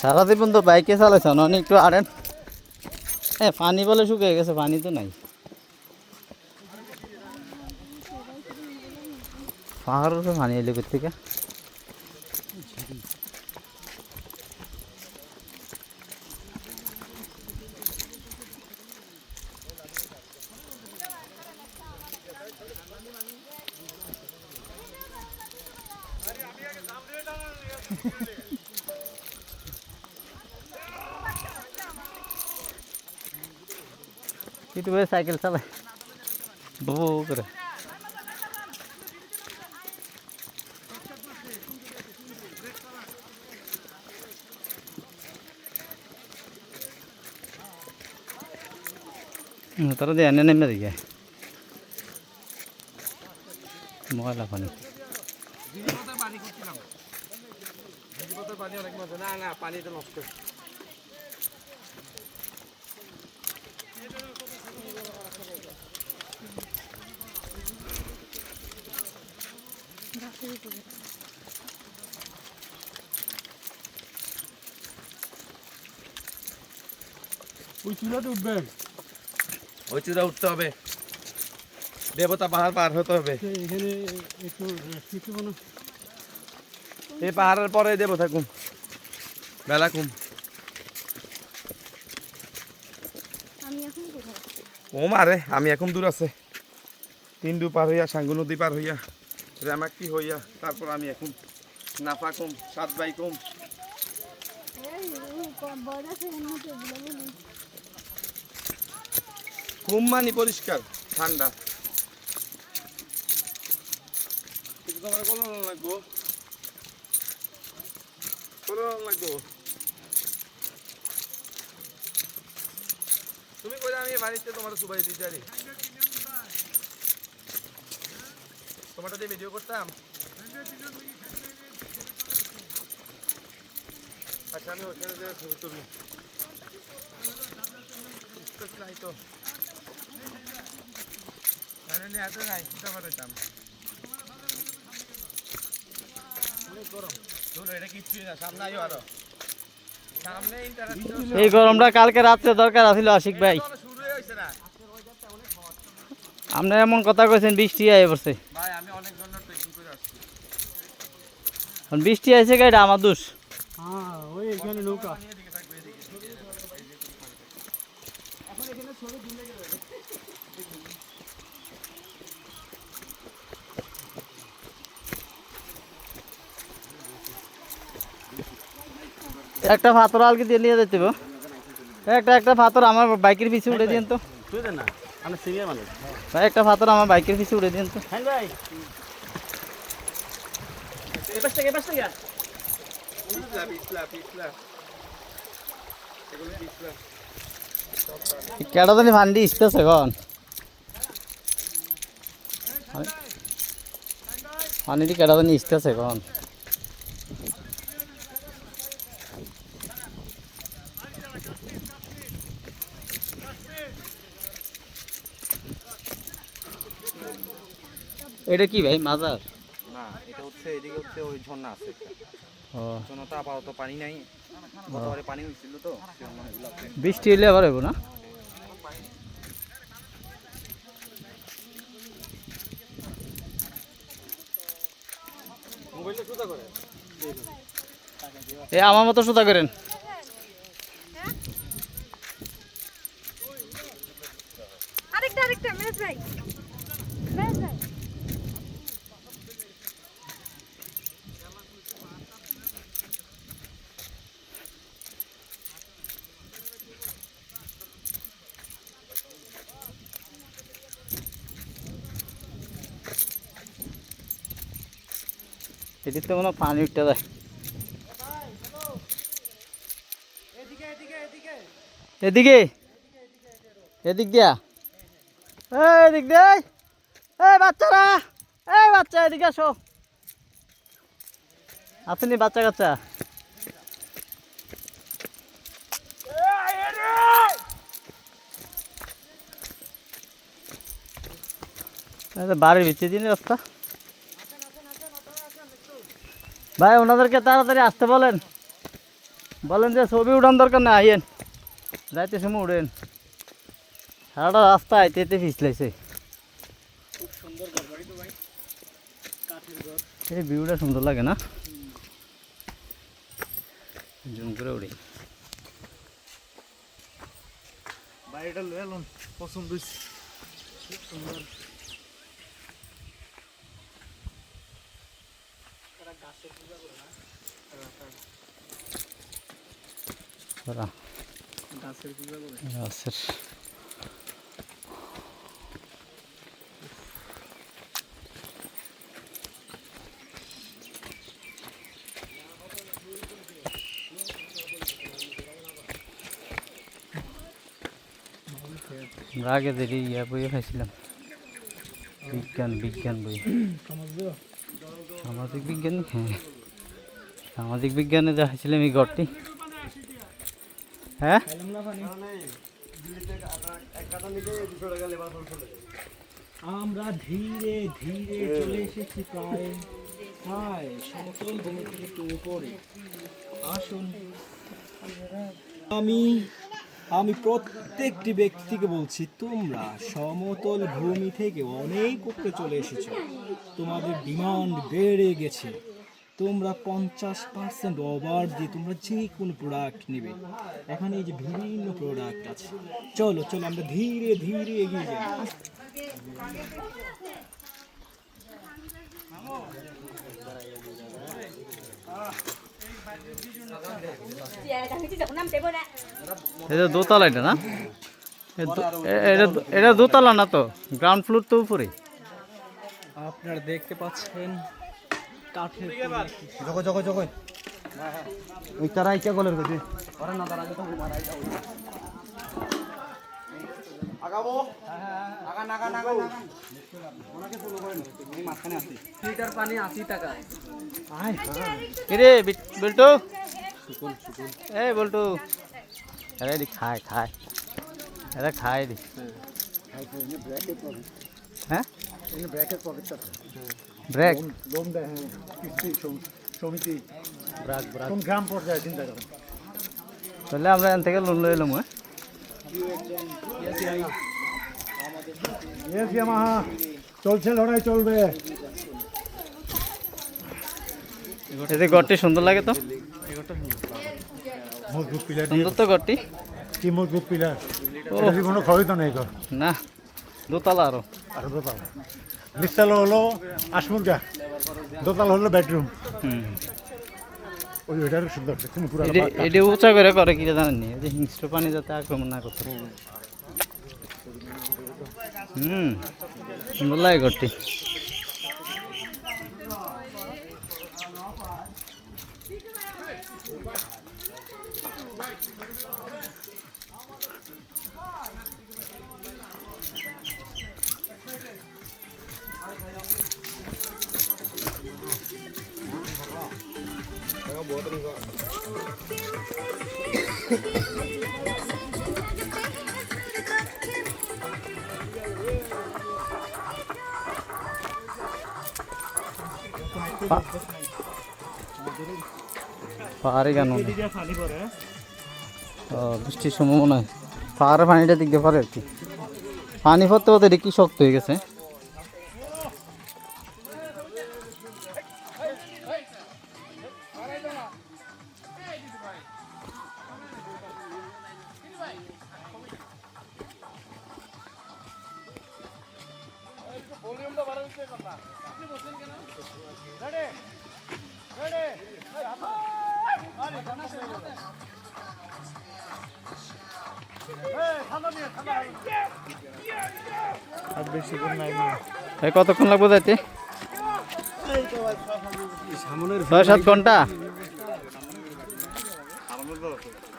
সারাদিন তো বাইকে চালাইছ না একটু আড়েন। হ্যাঁ পানি বলে শুকিয়ে গেছে, পানি তো নাই। পাহাড়ের উপরে পানি এলে থেকে একটু সাইকেল চালায় বউ করে। তারা দিয়ে এনে নেমে দিকে ময়লা পানি। ওই চূড়াতে উঠবেন, ওই চূড়া উঠতে হবে, দেবতা পাহাড় পার হতে হবে। এখানে একটু কিছু মনে এই পাহাড়ের পরে দেবতা কুম, বেলা কুম। ও মারে আমি এখন দূর আছে, তিনডু পার হইয়া, সাঙ্গু নদী পার হইয়া, রেমাক্তি হইয়া, তারপর আমি এখন নাফা কুম, সাত বাই কুম। কুম মানি পরিষ্কার ঠান্ডা। তোমার কলম লাগবো, কলম লাগবো। তুমি কইলে আমি বাড়িতে তোমার সুবাই দিতে পারি, তোমারটা দিয়ে ভিডিও করতাম। আচ্ছা আমি ওখানে যে ছবি তুলি নাই তো, এত নাই চিন্তা পাঠাইতাম। এটা কিচ্ছুই না, সামনে আইও আরো, সামনে এই গরমটা কালকে রাত্রে দরকার আছিল আশিক ভাই। শুরুই হয়েছে না আপনার এমন কথা কইছেন বৃষ্টি আইয়ে পড়ছে। ভাই, আমি অনেক ধরনের ট্রেকিং করে আসছি। বৃষ্টি আইছে গাইটা আমার দোষ। হ্যাঁ ওই এখানে নৌকা একটা পাথর আলকে দিয়ে নিয়ে যেতে হবে। একটা পাথর আমার বাইকের পিছে উড়ে দিন তো। না, আমি সিনিয়র মানুষ। ভাই একটা পাথর আমার বাইকের পিছে উড়ে দিন তো। হ্যাঁ ভাই, এবার থেকে কেটা জানি ফান্ডি ইসতেছে এখন, পানিটি কেটা জানি ইসতেছে এখন। এটা কি ভাই মাজার? না, এটা হচ্ছে এদিকে হচ্ছে ওই ঝর্ণা আছে একটা। ও ঝর্ণা তো আপাতত পানি নাই, গতবারে পানি হয়েছিল তো, বৃষ্টি এলে আবার হইব না? এ আমার মতো সোজা করেন। আরেকটা মেজ ভাই, মেজ ভাই এদিক তো কোনো পানি উঠতে যায়। এদিকে এদিক দিয়া এদিক দিয়ে বাচ্চারা, বাচ্চা এদিকে আসো। আসেনি বাচ্চা কাচ্চা? বাড়ির ভিতরে দিন রাস্তা। ভাই ওনাদেরকে তাড়াতাড়ি আসতে বলেন। বলেন যে ছবি উঠান দরকার না, আইয়েন যাইতে সময় উঠেন। সারাটা রাস্তা আইতে আইতে পিছলাইছে। খুব সুন্দর ঘর বাড়ি তো ভাই, কাঠের ঘর। এই ভিউটা সুন্দর লাগে না? জুম করে উড়ি। বাড়িটা লয়ে এলাম, পছন্দ হয়েছে, খুব সুন্দর। গাছের পূজা করে না, গাছের পূজা করে। গাছের আমরা আগে দেখি বইয়ে খাইছিলাম, বিজ্ঞান বই। সামাজিক বিজ্ঞান, হ্যাঁ সামাজিক বিজ্ঞানে দেখাইছিলাম এই ঘরটি। হ্যাঁ আমরা ধীরে ধীরে চলে এসেছি প্রায় প্রায় সমতল ভূমি থেকে একটু উপরে। আসুন, আমি প্রত্যেকটি ব্যক্তিকে বলছি, তোমরা সমতল ভূমি থেকে অনেক উপরে চলে এসেছো, তোমাদের ডিমান্ড বেড়ে গেছে, তোমরা 50% ওভার দিয়ে তোমরা যে কোনো প্রোডাক্ট নেবে। এখানে এই যে বিভিন্ন প্রোডাক্ট আছে, চলো চলো আমরা ধীরে ধীরে এগিয়ে যাই। এটা দোতলা, এটা না? এটা দোতলা না তো, গ্রাউন্ড ফ্লোর তো উপরে। আপনারা দেখতে পাচ্ছেন কাঠের ওই তারা ইচ্ছা গলের গতি কিরে বল্টু, এই বল্টু, আরে দি খায় এটা খায় দি। হ্যাঁ ব্রেক সমিতি ব্রাক কোন গ্রাম পর্যায়ে চিন্তা করেন। তাহলে আমরা এখান থেকে লোন লইলাম। চলছে লড়াই, চলবে। এতে ঘরটি সুন্দর লাগে তো, মজবুত পিলার, সুন্দর তো ঘরটি। কি মজবুত পিলার, ও কোনো ক্ষয় তো নেই ঘর। না, দোতলা আরো। আর দোতলা, নিচতলা হলো আসমুরগা, দোতলা হলো বেডরুম। ওই ওইটার সুন্দর, তুমি পুরো এটা উঁচা করে করে কি জানেননি, যে হিংস্র পানি যাতে আক্রমণ না করতে। সুন্দর লাগে ঘরটি। পাহাড়ে কেন বৃষ্টির সময় মনে হয় পাহাড়ে পানিটা দিক দিয়ে পারে আর কি। পানি পড়তে পড়তে কি শক্ত হয়ে গেছে। কতক্ষণ লাগবে যাইতে? 6-7 ঘন্টা।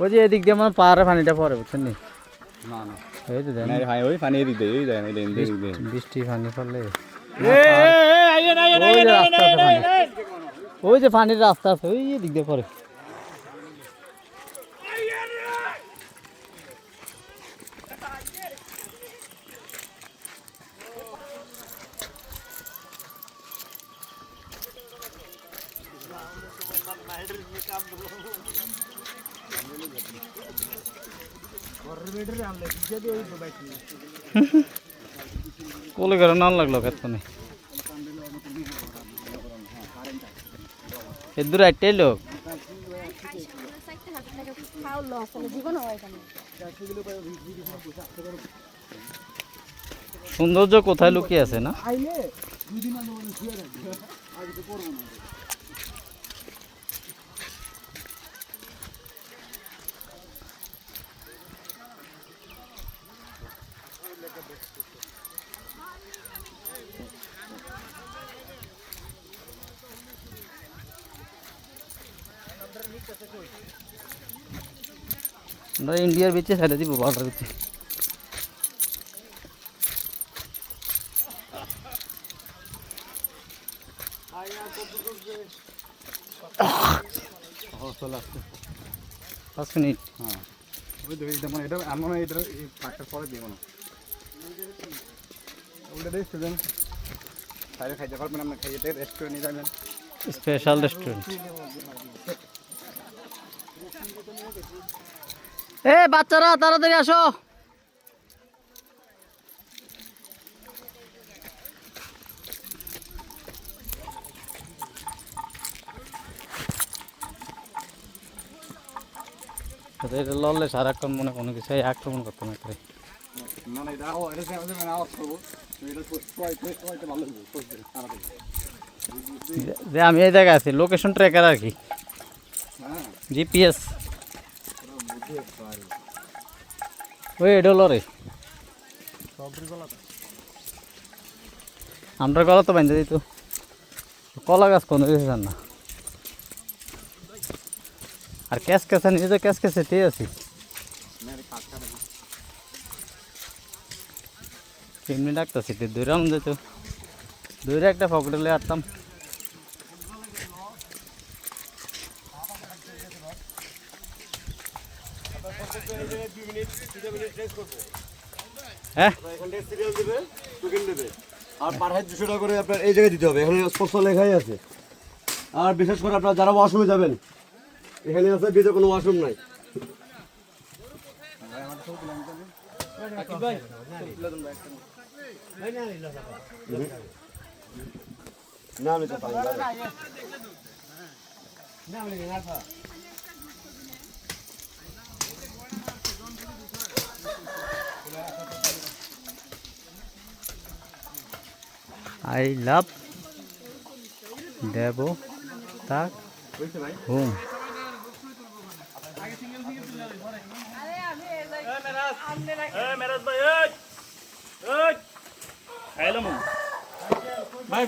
ওই যে এদিক দিয়ে আমার পাহাড়ে পানিটা পড়ে, বুঝছেন নি? এই তো দেন বৃষ্টি পানি পড়লে ওই যে পানির রাস্তা আছে, ওই দিক দিয়ে পড়ে। কোলে করে নাল লাগলো কেতনে এ দূর আইটাই লোক সৌন্দর্য কোথায় লুকিয়ে আছে না আমরা ইন্ডিয়ার বিচে ছেড়ে দিব বর্ডার বিচে পাঁচ মিনিট স্পেশাল রেস্টুরেন্ট এ বাচ্চারা তাড়াতাড়ি আসো এটা লড়লে সারাক্ষণ মনে কোনো কিছু আক্রমণ করতে না করে যে আমি এই জায়গায় আছি লোকেশন ট্র্যাকার আর কি জিপিএস ওই এটা লড়ে আমরা গলা তো বাঁধে দিত কলা গাছ কোনো কিছু জান না আর ক্যাশ ক্যাশা নিয়ে তো ক্যাশ ক্যাশে ঠিক আছি কেমনি ডাকতেছি দূরে আম যেত দূরে একটা পকেটে আসতাম হ্যাঁ আর পার হাজার 200 টাকা করে আপনার এই জায়গায় দিতে হবে এখানে স্পষ্ট লেখাই আছে আর বিশেষ করে আপনারা যারা ওয়াশরুমে যাবেন এখানে আছে ভিতরে কোনো ওয়াশরুম নাই না আমি তো পারি I love Devo Tak Home. ভাই